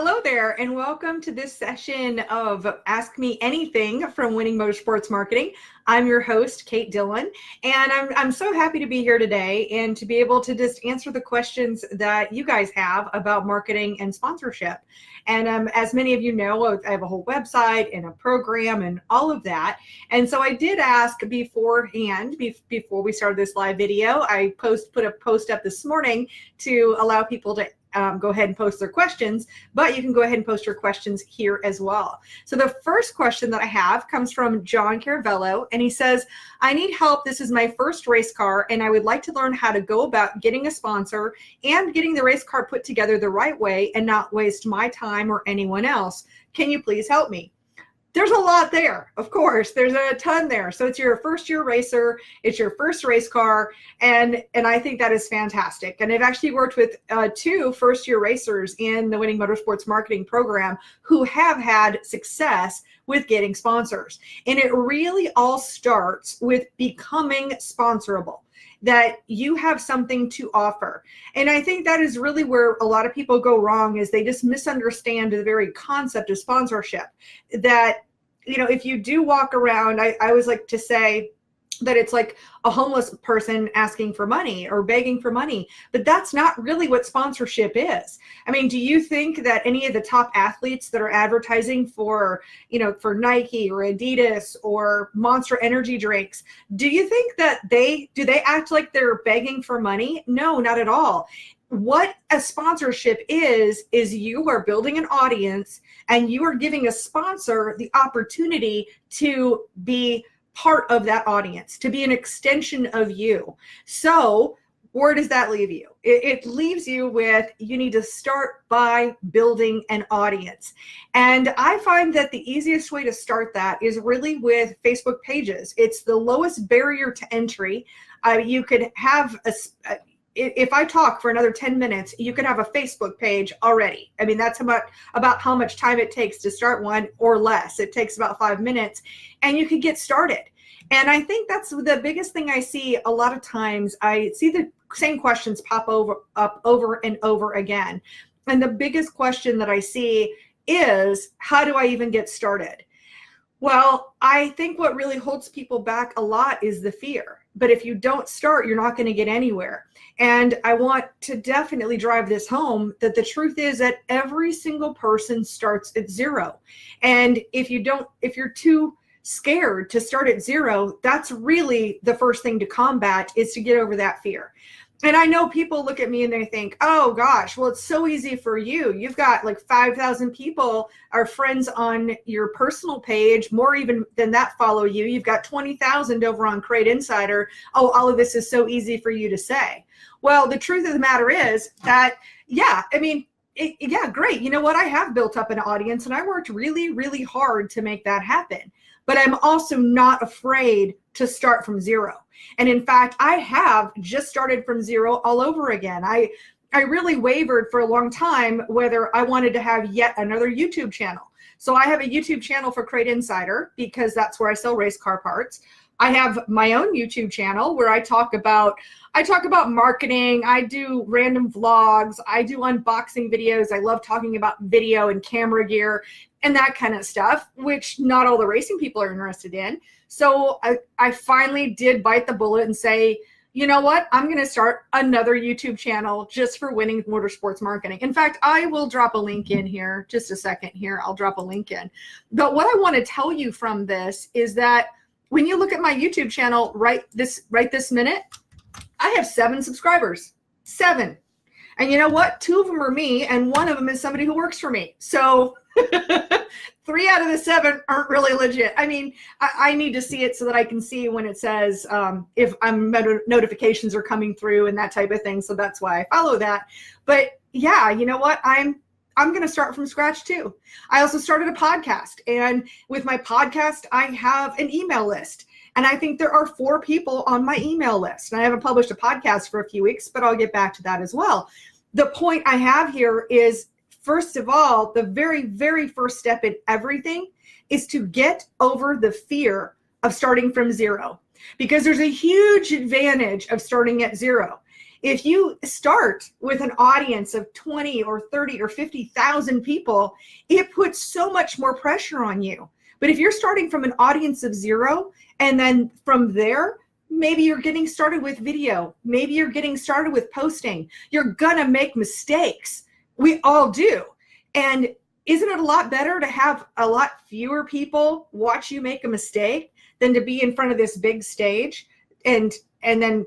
Hello there, and welcome to this session of Ask Me Anything from Winning Motorsports Marketing. I'm your host, Kate Dillon, and I'm so happy to be here today and to be able to just answer the questions that you guys have about marketing and sponsorship. And as many of you know, I have a whole website and a program and all of that. And so I did ask beforehand, before we started this live video, I put a post up this morning to allow people to go ahead and post their questions, but you can go ahead and post your questions here as well. So the first question that I have comes from John Caravello, and he says, I need help. This is my first race car, and I would like to learn how to go about getting a sponsor and getting the race car put together the right way and not waste my time or anyone else. Can you please help me? There's a lot there, of course. There's a ton there. So it's your first year racer, it's your first race car, and I think that is fantastic. And I've actually worked with two first-year racers in the Winning Motorsports Marketing Program who have had success with getting sponsors. And it really all starts with becoming sponsorable, that you have something to offer. And I think that is really where a lot of people go wrong, is they just misunderstand the very concept of sponsorship. That, you know, if you do walk around, I always like to say that it's like a homeless person asking for money or begging for money, but that's not really what sponsorship is. I mean, do you think that any of the top athletes that are advertising for, you know, for Nike or Adidas or Monster energy drinks, do you think that they act like they're begging for money? No, not at all. What a sponsorship is you are building an audience and you are giving a sponsor the opportunity to be part of that audience, to be an extension of you. So where does that leave you? It leaves you with, you need to start by building an audience. And I find that the easiest way to start that is really with Facebook pages. It's the lowest barrier to entry. You could have if I talk for another 10 minutes, you could have a Facebook page already. I mean, that's about how much time it takes to start one, or less. It takes about 5 minutes, and you could get started. And I think that's the biggest thing I see a lot of times. I see the same questions pop up over and over again. And the biggest question that I see is, how do I even get started? Well, I think what really holds people back a lot is the fear. But if you don't start, you're not going to get anywhere. And I want to definitely drive this home, that the truth is that every single person starts at zero. And if you're too scared to start at zero, that's really the first thing to combat, is to get over that fear. And I know people look at me and they think, oh gosh, well, it's so easy for you. You've got like 5,000 people are friends on your personal page, more even than that follow you. You've got 20,000 over on Crate Insider. Oh, all of this is so easy for you to say. Well, the truth of the matter is that, yeah, I mean, yeah, great. You know what? I have built up an audience and I worked really, really hard to make that happen. But I'm also not afraid to start from zero. And in fact, I have just started from zero all over again. I really wavered for a long time whether I wanted to have yet another YouTube channel. So I have a YouTube channel for Crate Insider because that's where I sell race car parts. I have my own YouTube channel where I talk about marketing. I do random vlogs. I do unboxing videos. I love talking about video and camera gear and that kind of stuff, which not all the racing people are interested in. So I finally did bite the bullet and say, you know what? I'm going to start another YouTube channel just for Winning Motorsports Marketing. In fact, I will drop a link in here. Just a second here. I'll drop a link in. But what I want to tell you from this is that when you look at my YouTube channel right this minute, I have 7 subscribers. 7. And you know what? 2 of them are me, and 1 of them is somebody who works for me. So 3 out of the 7 aren't really legit. I mean, I need to see it so that I can see when it says if notifications are coming through and that type of thing. So that's why I follow that. But yeah, you know what? I'm going to start from scratch too. I also started a podcast, and with my podcast, I have an email list. And I think there are 4 people on my email list. And I haven't published a podcast for a few weeks, but I'll get back to that as well. The point I have here is, first of all, the very, very first step in everything is to get over the fear of starting from zero, because there's a huge advantage of starting at zero. If you start with an audience of 20 or 30 or 50,000 people, it puts so much more pressure on you. But if you're starting from an audience of 0, and then from there, maybe you're getting started with video, maybe you're getting started with posting, you're gonna make mistakes. We all do. And isn't it a lot better to have a lot fewer people watch you make a mistake than to be in front of this big stage and then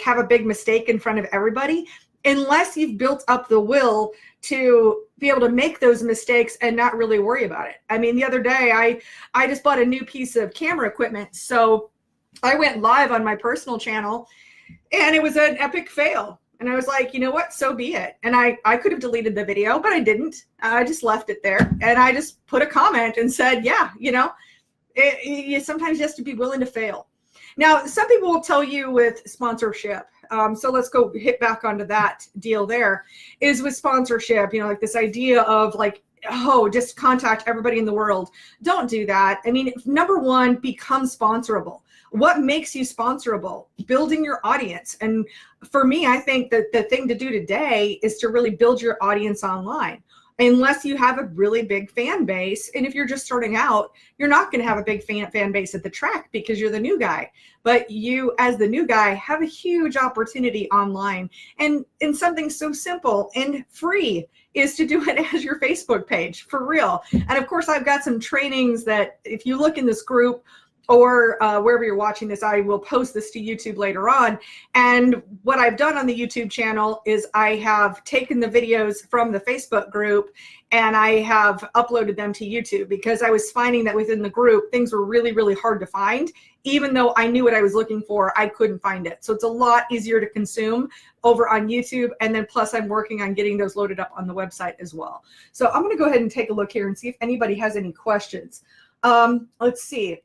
have a big mistake in front of everybody? Unless you've built up the will to be able to make those mistakes and not really worry about it. I mean, the other day, I just bought a new piece of camera equipment. So I went live on my personal channel and it was an epic fail. And I was like, you know what, so be it. And I could have deleted the video, but I didn't. I just left it there. And I just put a comment and said, yeah, you know, you sometimes just have to be willing to fail. Now, some people will tell you with sponsorship. So let's go hit back onto that deal there, is with sponsorship, you know, like this idea of like, oh, just contact everybody in the world. Don't do that. I mean, number one, become sponsorable. What makes you sponsorable? Building your audience. And for me, I think that the thing to do today is to really build your audience online. Unless you have a really big fan base. And if you're just starting out, you're not going to have a big fan base at the track because you're the new guy. But you, as the new guy, have a huge opportunity online. And something so simple and free is to do it as your Facebook page, for real. And of course, I've got some trainings that if you look in this group, or wherever you're watching this, I will post this to YouTube later on. And what I've done on the YouTube channel is I have taken the videos from the Facebook group and I have uploaded them to YouTube, because I was finding that within the group, things were really, really hard to find. Even though I knew what I was looking for, I couldn't find it. So it's a lot easier to consume over on YouTube. And then plus I'm working on getting those loaded up on the website as well. So I'm going to go ahead and take a look here and see if anybody has any questions. Let's see.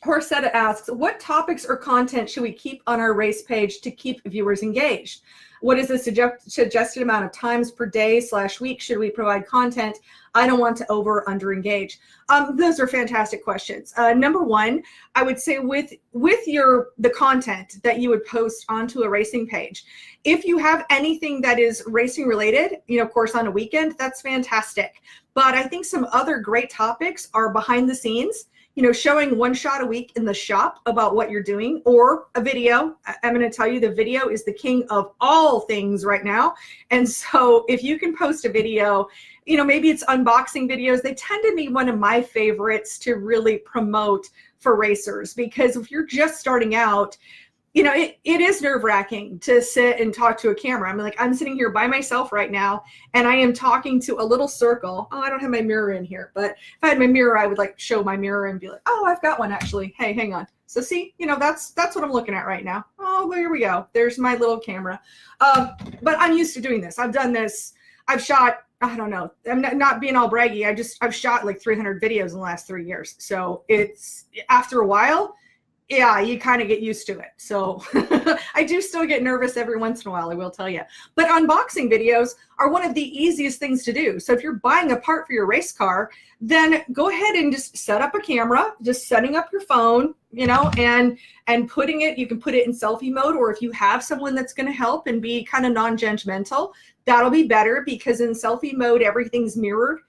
Horsetta asks, what topics or content should we keep on our race page to keep viewers engaged? What is the suggested amount of times per day / week should we provide content? I don't want to over or under engage. Those are fantastic questions. Number one, I would say with the content that you would post onto a racing page, if you have anything that is racing related, you know, of course on a weekend, that's fantastic. But I think some other great topics are behind the scenes. You know, showing one shot a week in the shop about what you're doing, or a video. I'm going to tell you, the video is the king of all things right now. And so if you can post a video, you know, maybe it's unboxing videos. They tend to be one of my favorites to really promote for racers, because if you're just starting out, you know, it is nerve-wracking to sit and talk to a camera. I'm sitting here by myself right now, and I am talking to a little circle. Oh, I don't have my mirror in here, but if I had my mirror, I would like show my mirror and be like, oh, I've got one actually. Hey, hang on. So see, you know, that's what I'm looking at right now. Oh, there we go. There's my little camera. But I'm used to doing this. I've done this. I've shot, I don't know, I'm not being all braggy. I've shot like 300 videos in the last 3 years. So it's, after a while, yeah, you kind of get used to it. So I do still get nervous every once in a while, I will tell you. But unboxing videos are one of the easiest things to do. So if you're buying a part for your race car, then go ahead and just set up a camera, just setting up your phone, you know, and putting it, you can put it in selfie mode, or if you have someone that's going to help and be kind of non-judgmental, that'll be better, because in selfie mode, everything's mirrored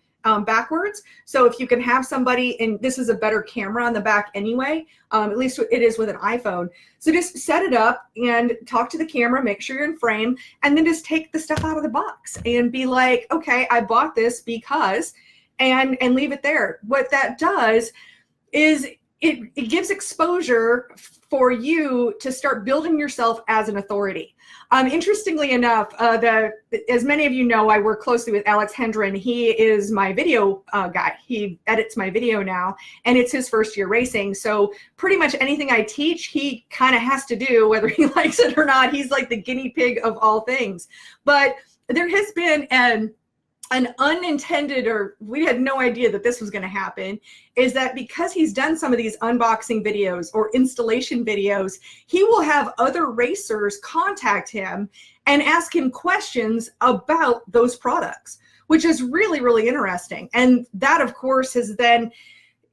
backwards. So if you can have somebody, and this is a better camera on the back anyway, at least it is with an iPhone. So just set it up and talk to the camera, make sure you're in frame, and then just take the stuff out of the box and be like, okay, I bought this because, and leave it there. What that does is it gives exposure for you to start building yourself as an authority. Interestingly enough, as many of you know, I work closely with Alex Hendren. He is my video guy. He edits my video now, and it's his first year racing. So pretty much anything I teach, he kind of has to do, whether he likes it or not. He's like the guinea pig of all things. But there has been an unintended, or we had no idea that this was going to happen, is that because he's done some of these unboxing videos or installation videos, he will have other racers contact him and ask him questions about those products, which is really, really interesting. And that, of course, has then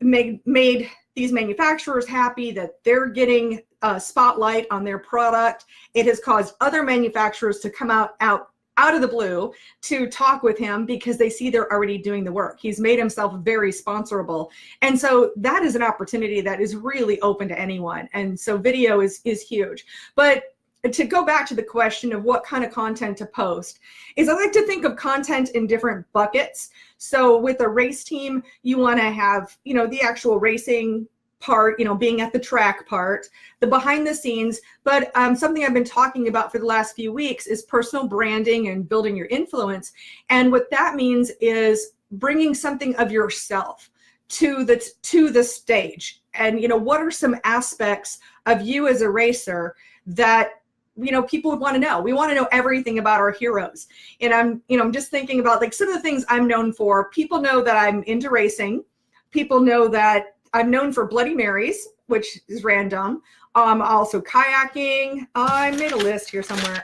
made these manufacturers happy that they're getting spotlight on their product. It has caused other manufacturers to come out of the blue to talk with him because they see they're already doing the work. He's made himself very sponsorable. And so that is an opportunity that is really open to anyone. And so video is huge. But to go back to the question of what kind of content to post is I like to think of content in different buckets. So with a race team, you want to have, the actual racing part, being at the track part, the behind the scenes. But something I've been talking about for the last few weeks is personal branding and building your influence. And what that means is bringing something of yourself to the stage. And, what are some aspects of you as a racer that people would want to know. We want to know everything about our heroes. And I'm just thinking about like some of the things I'm known for. People know that I'm into racing. People know that I'm known for Bloody Marys, which is random. Also kayaking. I made a list here somewhere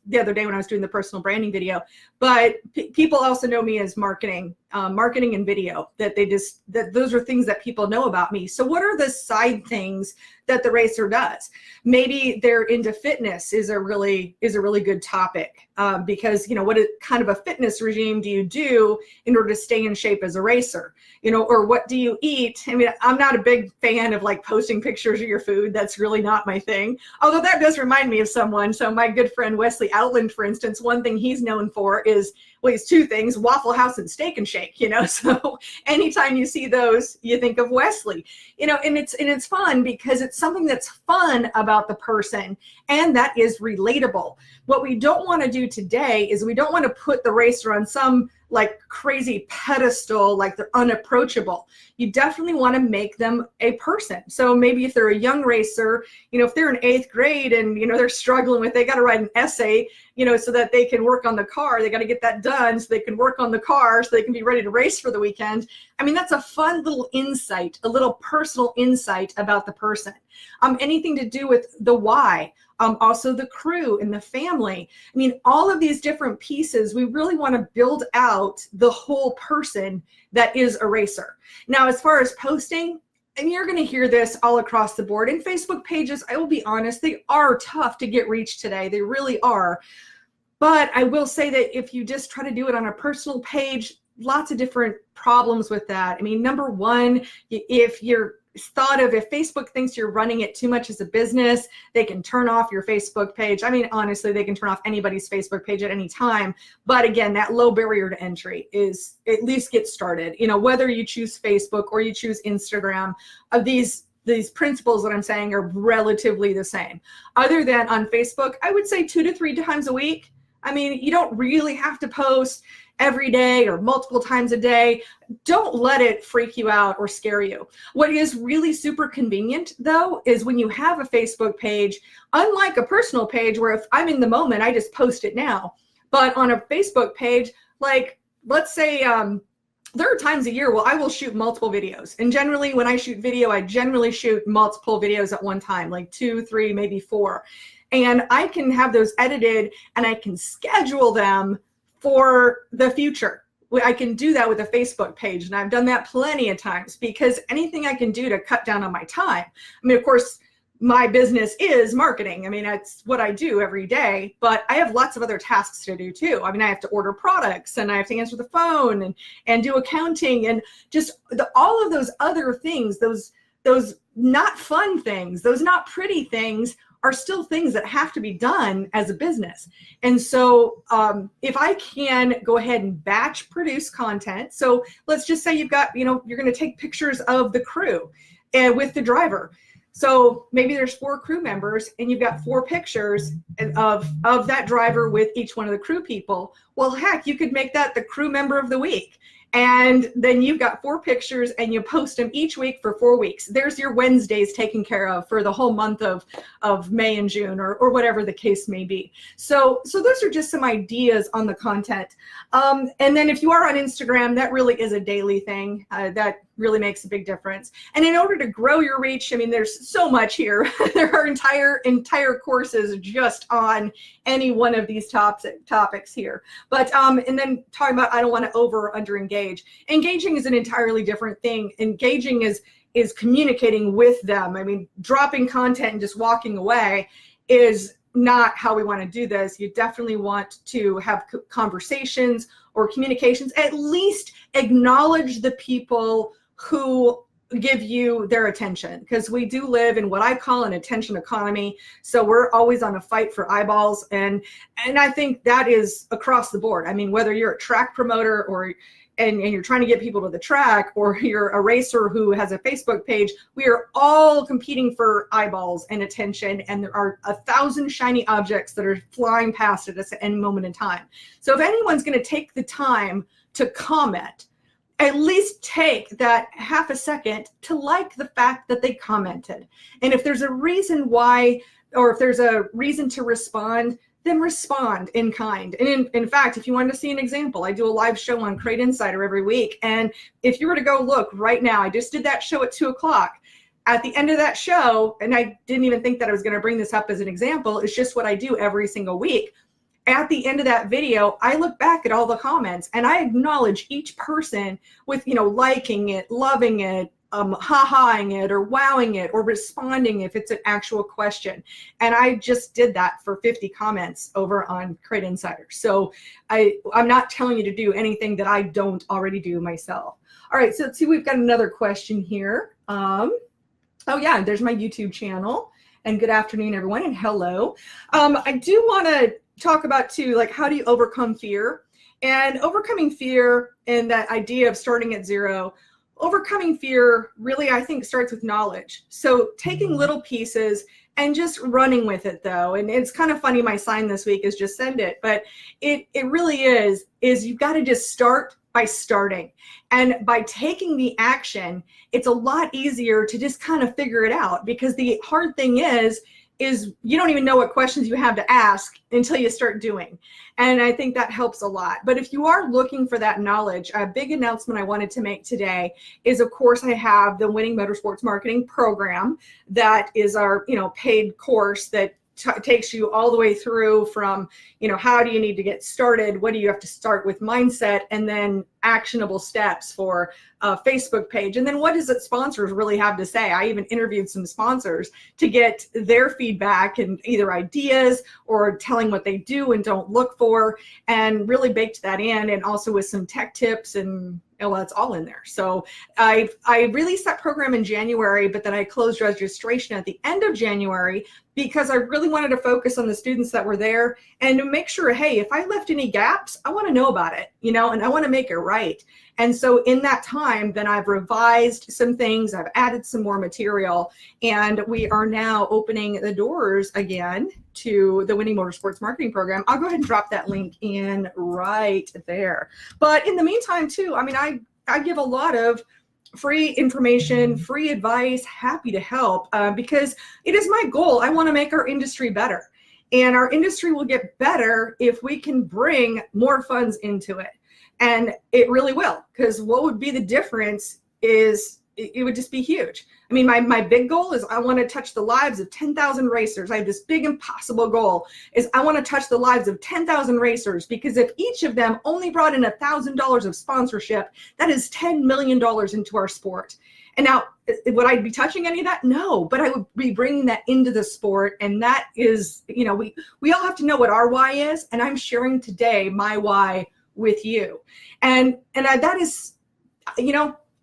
the other day when I was doing the personal branding video. But people also know me as marketing and video. That those are things that people know about me. So what are the side things that the racer does? Maybe they're into fitness is a really good topic because what kind of a fitness regime do you do in order to stay in shape as a racer? Or what do you eat? I mean, I'm not a big fan of like posting pictures of your food. That's really not my thing. Although that does remind me of someone. So my good friend Wesley Outland, for instance, one thing he's known for is, well, he's two things: Waffle House and Steak and Shake, so anytime you see those, you think of Wesley, and it's fun because it's something that's fun about the person and that is relatable. What we don't want to do today is we don't want to put the racer on some like crazy pedestal, like they're unapproachable. You definitely want to make them a person. So maybe if they're a young racer, if they're in 8th grade and, they're struggling with, they got to write an essay, so that they can work on the car. They got to get that done so they can work on the car so they can be ready to race for the weekend. I mean, that's a fun little insight, a little personal insight about the person. Anything to do with the why. Also the crew and the family. I mean, all of these different pieces, we really want to build out the whole person that is a racer. Now, as far as posting, and you're going to hear this all across the board, and Facebook pages, I will be honest, they are tough to get reach today. They really are. But I will say that if you just try to do it on a personal page, lots of different problems with that. I mean, number one, if Facebook thinks you're running it too much as a business, they can turn off your Facebook page. I mean, honestly, they can turn off anybody's Facebook page at any time. But again, that low barrier to entry is at least get started. Whether you choose Facebook or you choose Instagram, these principles that I'm saying are relatively the same. Other than on Facebook, I would say 2 to 3 times a week. I mean, you don't really have to post every day or multiple times a day. Don't let it freak you out or scare you. What is really super convenient, though, is when you have a Facebook page, unlike a personal page where if I'm in the moment, I just post it now. But on a Facebook page, like, let's say there are times a year where I will shoot multiple videos. And generally, when I shoot video, I generally shoot multiple videos at one time, like 2, 3, maybe 4. And I can have those edited and I can schedule them for the future. I can do that with a Facebook page, and I've done that plenty of times because anything I can do to cut down on my time. I mean, of course, my business is marketing. I mean, that's what I do every day, but I have lots of other tasks to do too. I mean, I have to order products and I have to answer the phone and do accounting and just all of those other things, those not fun things, those not pretty things are still things that have to be done as a business. And so if I can go ahead and batch produce content, so let's just say you've got, you're going to take pictures of the crew with the driver. So maybe there's 4 crew members and you've got 4 pictures of that driver with each one of the crew people. Well, heck, you could make that the crew member of the week. And then you've got 4 pictures and you post them each week for 4 weeks. There's your Wednesdays taken care of for the whole month of May and June or whatever the case may be. So those are just some ideas on the content. And then if you are on Instagram, that really is a daily thing. That really makes a big difference. And in order to grow your reach, I mean, there's so much here. There are entire courses just on any one of these topics here. But and then talking about, I don't want to over or under engage. Engaging is an entirely different thing. Engaging is is communicating with them. I mean, dropping content and just walking away is not how we want to do this. You definitely want to have conversations or communications, at least acknowledge the people who give you their attention, because we do live in what I call an attention economy. So we're always on a fight for eyeballs. And I think that is across the board. I mean, whether you're a track promoter or and you're trying to get people to the track, or you're a racer who has a Facebook page, we are all competing for eyeballs and attention. And there are 1,000 shiny objects that are flying past at any moment in time. So if anyone's going to take the time to comment, at least take that half a second to like the fact that they commented. And if there's a reason why, or if there's a reason to respond, then respond in kind. And in fact, if you wanted to see an example, I do a live show on Crate Insider every week. And if you were to go look right now, I just did that show at 2 o'clock. At the end of that show, and I didn't even think that I was going to bring this up as an example, it's just what I do every single week. At the end of that video, I look back at all the comments and I acknowledge each person with, liking it, loving it, ha-haing it, or wowing it, or responding if it's an actual question. And I just did that for 50 comments over on Crate Insider. So I'm not telling you to do anything that I don't already do myself. All right, so let's see, we've got another question here. Oh yeah, there's my YouTube channel. And good afternoon, everyone, and hello. I do want to talk about too, like, how do you overcome fear? And overcoming fear and that idea of starting at zero, overcoming fear really, I think, starts with knowledge. So taking little pieces and just running with it, though. And it's kind of funny, my sign this week is just send it, but it really is you've got to just start by starting. And by taking the action, it's a lot easier to just kind of figure it out, because the hard thing is you don't even know what questions you have to ask until you start doing. And I think that helps a lot. But if you are looking for that knowledge, a big announcement I wanted to make today is, of course, I have the Winning Motorsports Marketing Program. That is our, paid course that takes you all the way through from, how do you need to get started? What do you have to start with mindset? And then actionable steps for a Facebook page. And then what does it sponsors really have to say? I even interviewed some sponsors to get their feedback and either ideas or telling what they do and don't look for, and really baked that in, and also with some tech tips, and well, it's all in there. So I released that program in January, but then I closed registration at the end of January because I really wanted to focus on the students that were there and to make sure, hey, if I left any gaps, I want to know about it, and I want to make it right. And so in that time, then I've revised some things, I've added some more material, and we are now opening the doors again to the Winning Motorsports Marketing Program. I'll go ahead and drop that link in right there. But in the meantime, too, I give a lot of free information, free advice, happy to help, because it is my goal. I want to make our industry better. And our industry will get better if we can bring more funds into it. And it really will, because what would be the difference is it would just be huge. I mean, my big goal is I want to touch the lives of 10,000 racers. I have this big impossible goal is I want to touch the lives of 10,000 racers, because if each of them only brought in $1,000 of sponsorship, that is $10 million into our sport. And now, would I be touching any of that? No, but I would be bringing that into the sport. And that is, we all have to know what our why is. And I'm sharing today my why with you. And that is,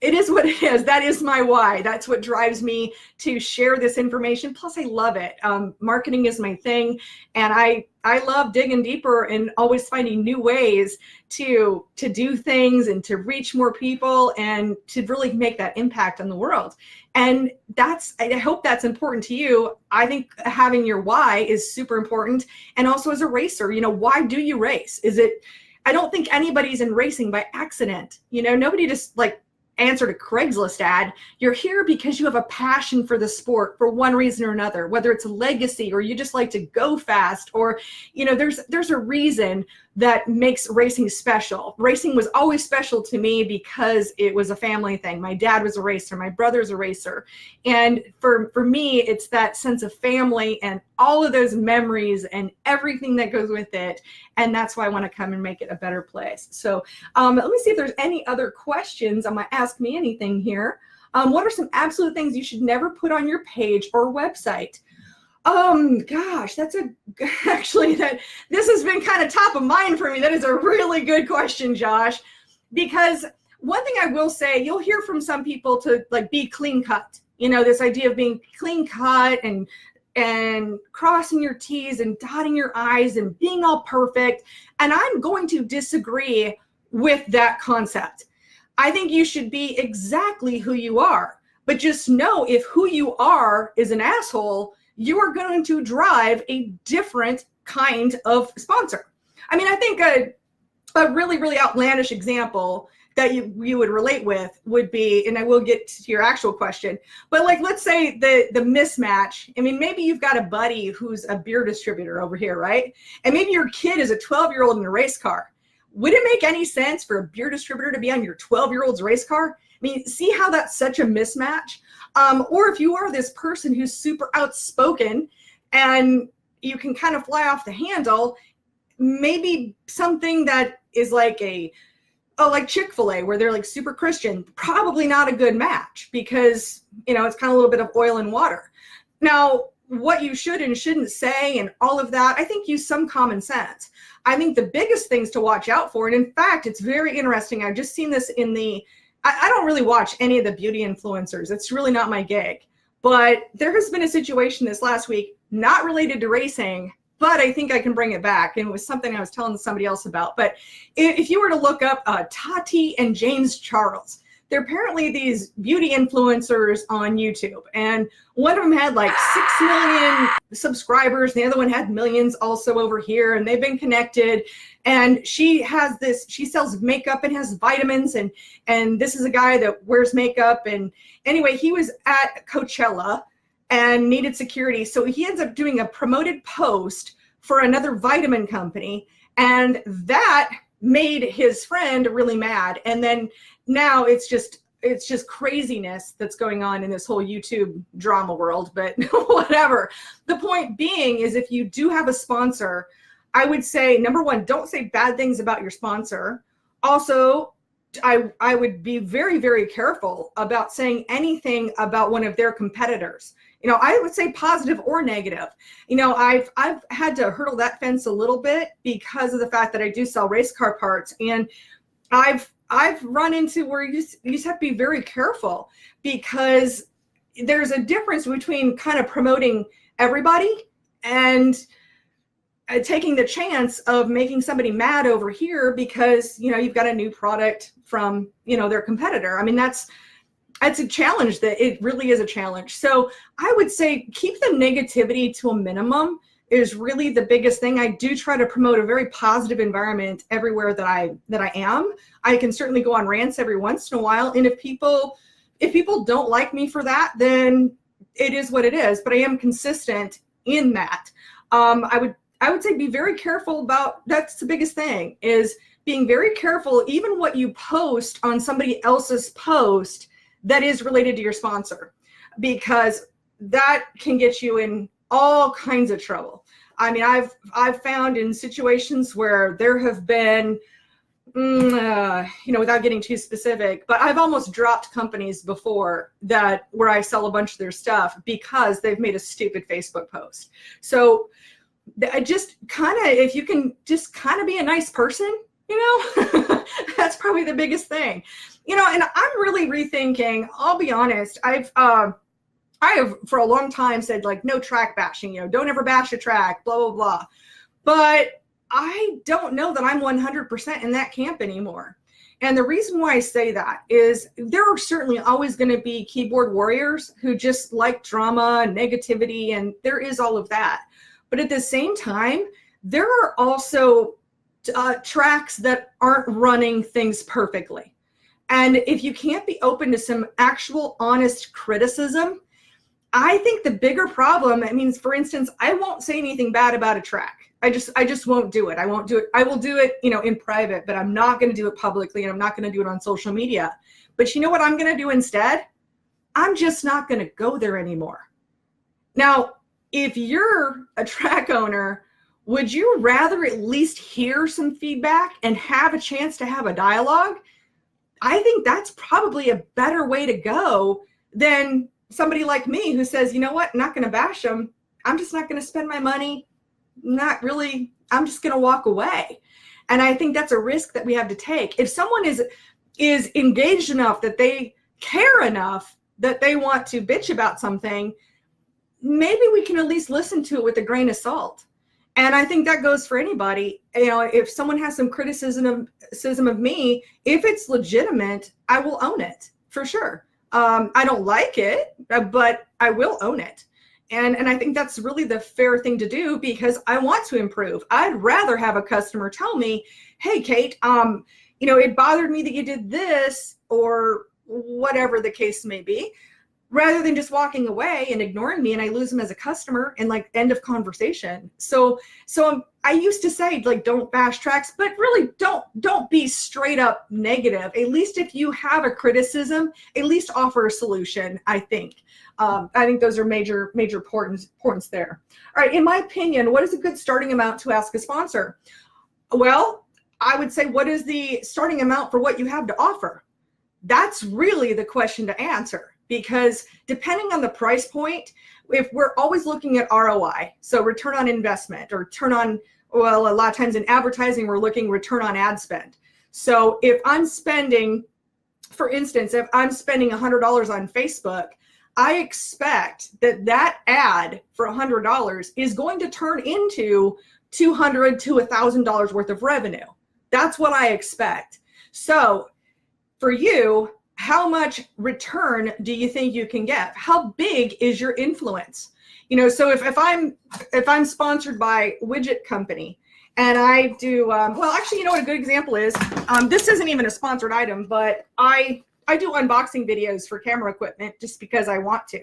it is what it is. That is my why. That's what drives me to share this information. Plus, I love it. Marketing is my thing. And I love digging deeper and always finding new ways to do things and to reach more people and to really make that impact on the world. And I hope that's important to you. I think having your why is super important. And also as a racer, why do you race? I don't think anybody's in racing by accident. Nobody just answered a Craigslist ad. You're here because you have a passion for the sport for one reason or another, whether it's a legacy or you just like to go fast, or, there's a reason that makes racing special. Racing was always special to me because it was a family thing. My dad was a racer, my brother's a racer. And for me, it's that sense of family and all of those memories and everything that goes with it. And that's why I want to come and make it a better place. So let me see if there's any other questions on my Ask Me Anything here. What are some absolute things you should never put on your page or website? Gosh, this has been kind of top of mind for me. That is a really good question, Josh, because one thing I will say, you'll hear from some people to like be clean cut, this idea of being clean cut and crossing your T's and dotting your I's and being all perfect. And I'm going to disagree with that concept. I think you should be exactly who you are, but just know if who you are is an asshole, you are going to drive a different kind of sponsor. I mean, I think a really, really outlandish example that you would relate with would be, and I will get to your actual question, but like, let's say the mismatch. I mean, maybe you've got a buddy who's a beer distributor over here, right? And maybe your kid is a 12-year-old in a race car. Would it make any sense for a beer distributor to be on your 12-year-old's race car? I mean, see how that's such a mismatch? Or if you are this person who's super outspoken and you can kind of fly off the handle, maybe something that is like like Chick-fil-A, where they're like super Christian, probably not a good match because, it's kind of a little bit of oil and water. Now, what you should and shouldn't say and all of that, I think use some common sense. I think the biggest things to watch out for, and in fact, it's very interesting. I've just seen this I don't really watch any of the beauty influencers. It's really not my gig. But there has been a situation this last week, not related to racing, but I think I can bring it back. And it was something I was telling somebody else about. But if you were to look up Tati and James Charles, they're apparently these beauty influencers on YouTube. And one of them had like 6 million subscribers. And the other one had millions also over here. And they've been connected. And she sells makeup and has vitamins. And this is a guy that wears makeup. And anyway, he was at Coachella and needed security. So he ends up doing a promoted post for another vitamin company. And that made his friend really mad. And then now it's just craziness that's going on in this whole YouTube drama world, but whatever. The point being is if you do have a sponsor, I would say, number one, don't say bad things about your sponsor. Also, I would be very, very careful about saying anything about one of their competitors. I would say positive or negative. I've had to hurdle that fence a little bit because of the fact that I do sell race car parts, and I've run into where you just have to be very careful because there's a difference between kind of promoting everybody and taking the chance of making somebody mad over here because, you've got a new product from, their competitor. I mean, that's a challenge. That it really is a challenge. So I would say keep the negativity to a minimum is really the biggest thing. I do try to promote a very positive environment everywhere that I am. I can certainly go on rants every once in a while. And if people don't like me for that, then it is what it is. But I am consistent in that. I would say be very careful about, that's the biggest thing, is being very careful, even what you post on somebody else's post that is related to your sponsor, because that can get you in all kinds of trouble. I mean, I've found in situations where there have been, without getting too specific, but I've almost dropped companies before where I sell a bunch of their stuff because they've made a stupid Facebook post. So I just if you can just kind of be a nice person, that's probably the biggest thing, and I'm really rethinking, I'll be honest. I have for a long time said like, no track bashing, don't ever bash a track, blah, blah, blah. But I don't know that I'm 100% in that camp anymore. And the reason why I say that is there are certainly always going to be keyboard warriors who just like drama and negativity, and there is all of that. But at the same time, there are also tracks that aren't running things perfectly. And if you can't be open to some actual honest criticism, I think the bigger problem, for instance, I won't say anything bad about a track. I just won't do it. I won't do it. I will do it, in private, but I'm not going to do it publicly, and I'm not going to do it on social media. But you know what I'm going to do instead? I'm just not going to go there anymore. Now, if you're a track owner, would you rather at least hear some feedback and have a chance to have a dialogue? I think that's probably a better way to go than somebody like me who says, you know what, I'm not going to bash them. I'm just not going to spend my money. Not really. I'm just going to walk away. And I think that's a risk that we have to take. If someone is engaged enough that they care enough that they want to bitch about something, maybe we can at least listen to it with a grain of salt. And I think that goes for anybody. You know, if someone has some criticism of me, if it's legitimate, I will own it for sure. I don't like it, but I will own it. And I think that's really the fair thing to do because I want to improve. I'd rather have a customer tell me, hey, Kate, you know, it bothered me that you did this or whatever the case may be, rather than just walking away and ignoring me and I lose them as a customer and like end of conversation. So I used to say like, don't bash tracks, but really don't be straight up negative. At least if you have a criticism, at least offer a solution, I think. I think those are major importance there. All right, in my opinion, what is a good starting amount to ask a sponsor? Well, I would say, what is the starting amount for what you have to offer? That's really the question to answer, because depending on the price point, if we're always looking at ROI, so return on investment or well, a lot of times in advertising, we're looking return on ad spend. So if I'm spending, for instance, if I'm spending $100 on Facebook, I expect that ad for $100 is going to turn into $200 to $1,000 worth of revenue. That's what I expect. So for you, how much return do you think you can get? How big is your influence? You know, so if I'm sponsored by widget company and I do, well, actually, you know what a good example is? This isn't even a sponsored item, but I do unboxing videos for camera equipment just because I want to.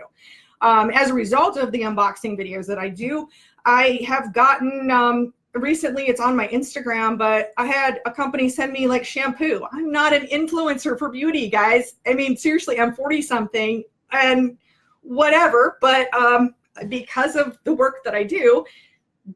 As a result of the unboxing videos that I do, I have gotten, recently it's on my Instagram, but I had a company send me like shampoo. I'm not an influencer for beauty, guys. I mean, seriously, I'm 40 something and whatever, but because of the work that I do,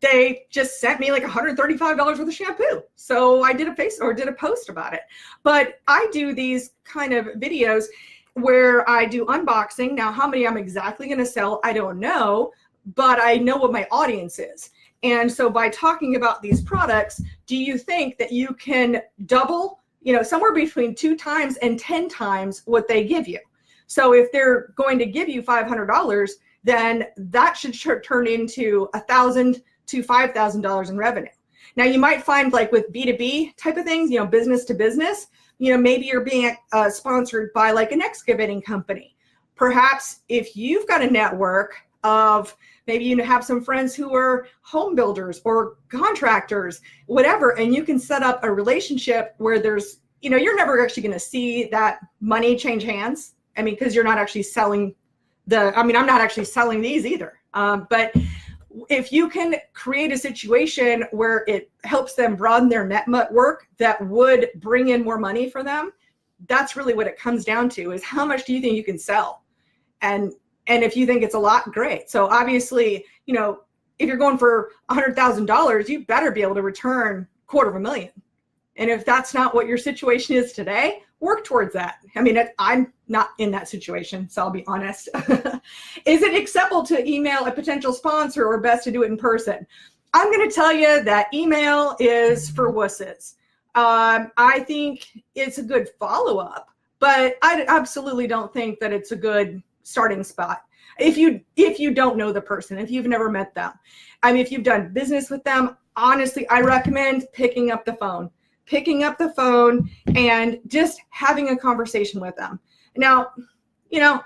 they just sent me like $135 worth of shampoo. So I did a post about it. But I do these kind of videos where I do unboxing. Now, how many I'm exactly going to sell, I don't know, but I know what my audience is. And so by talking about these products, do you think that you can double, you know, somewhere between 2 times and 10 times what they give you? So if they're going to give you $500, then that should turn into $1,000 to $5,000 in revenue. Now you might find like with B2B type of things, you know, business to business, you know, maybe you're being sponsored by like an excavating company. Perhaps if you've got a network of maybe you have some friends who are home builders or contractors, whatever, and you can set up a relationship where there's, you know, you're never actually going to see that money change hands. I mean, because you're not actually selling I'm not actually selling these either. But if you can create a situation where it helps them broaden their network that would bring in more money for them, that's really what it comes down to, is how much do you think you can sell? And if you think it's a lot, great. So obviously, you know, if you're going for $100,000, you better be able to return $250,000. And if that's not what your situation is today, work towards that. I mean, I'm not in that situation, so I'll be honest. Is it acceptable to email a potential sponsor or best to do it in person? I'm going to tell you that email is for wusses. I think it's a good follow-up, but I absolutely don't think that it's a good starting spot. If you don't know the person, if you've never met them, I mean, if you've done business with them, honestly, I recommend picking up the phone and just having a conversation with them. Now, you know,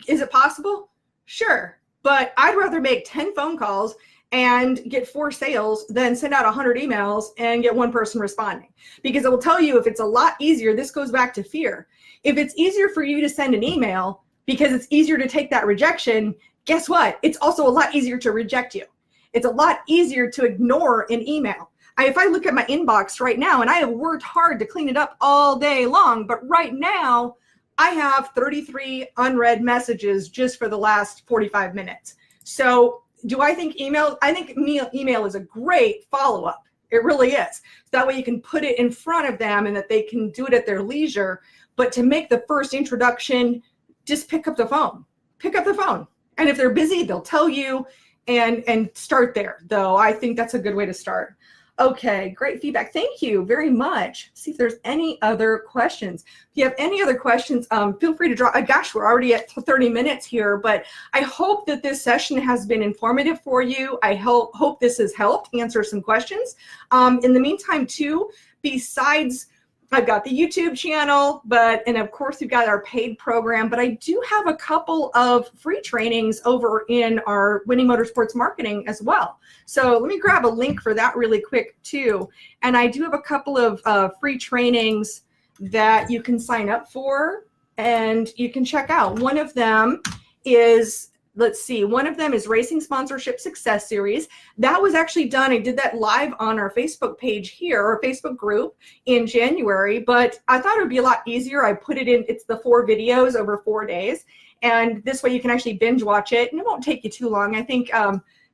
is it possible? Sure. But I'd rather make 10 phone calls and get 4 sales than send out 100 emails and get 1 person responding. Because it will tell you if it's a lot easier, this goes back to fear. If it's easier for you to send an email because it's easier to take that rejection, guess what? It's also a lot easier to reject you. It's a lot easier to ignore an email. If I look at my inbox right now, and I have worked hard to clean it up all day long, but right now I have 33 unread messages just for the last 45 minutes. So do I think email? I think email is a great follow-up. It really is. So that way you can put it in front of them and that they can do it at their leisure. But to make the first introduction, just pick up the phone. Pick up the phone. And if they're busy, they'll tell you, and start there. Though I think that's a good way to start. Okay, great feedback. Thank you very much. See if there's any other questions. If you have any other questions, feel free to drop. Gosh, we're already at 30 minutes here, but I hope that this session has been informative for you. I hope this has helped answer some questions. In the meantime, too, besides I've got the YouTube channel, and of course we've got our paid program, but I do have a couple of free trainings over in our Winning Motorsports Marketing as well. So let me grab a link for that really quick too. And I do have a couple of free trainings that you can sign up for and you can check out. One of them is, let's see, one of them is Racing Sponsorship Success Series. That was actually done, I did that live on our Facebook page here, our Facebook group in January, but I thought it would be a lot easier. I put it in, it's the 4 videos over 4 days. And this way you can actually binge watch it and it won't take you too long. I think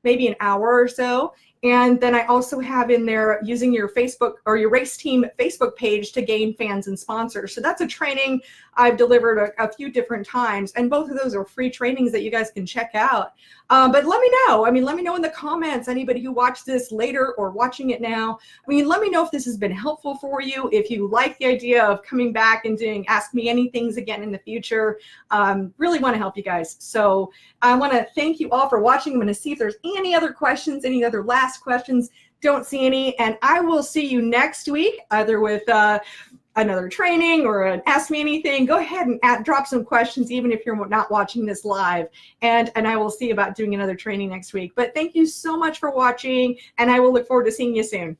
maybe an hour or so. And then I also have in there using your Facebook or your race team Facebook page to gain fans and sponsors. So that's a training I've delivered a few different times. And both of those are free trainings that you guys can check out. But let me know. I mean, let me know in the comments, anybody who watched this later or watching it now. I mean, let me know if this has been helpful for you. If you like the idea of coming back and doing Ask Me Anythings again in the future, really want to help you guys. So I want to thank you all for watching. I'm going to see if there's any other questions, any other last questions. Don't see any, and I will see you next week, either with another training or an Ask Me Anything. Go ahead and drop some questions, even if you're not watching this live, and I will see about doing another training next week. But thank you so much for watching, and I will look forward to seeing you soon.